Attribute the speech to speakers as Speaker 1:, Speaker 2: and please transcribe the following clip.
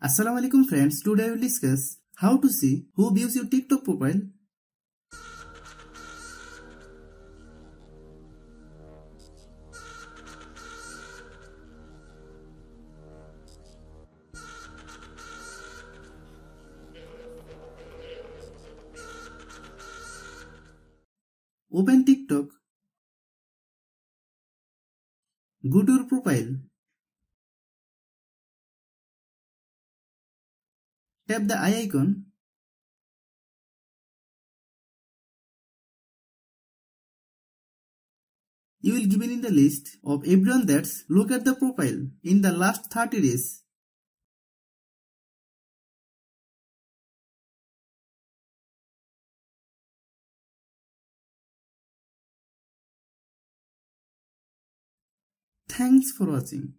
Speaker 1: Assalamu alaikum friends, today I will discuss how to see who views your TikTok profile. Open TikTok, go to your profile, tap the eye icon, you will given in the list of everyone that's looked at the profile in the last 30 days. Thanks for watching.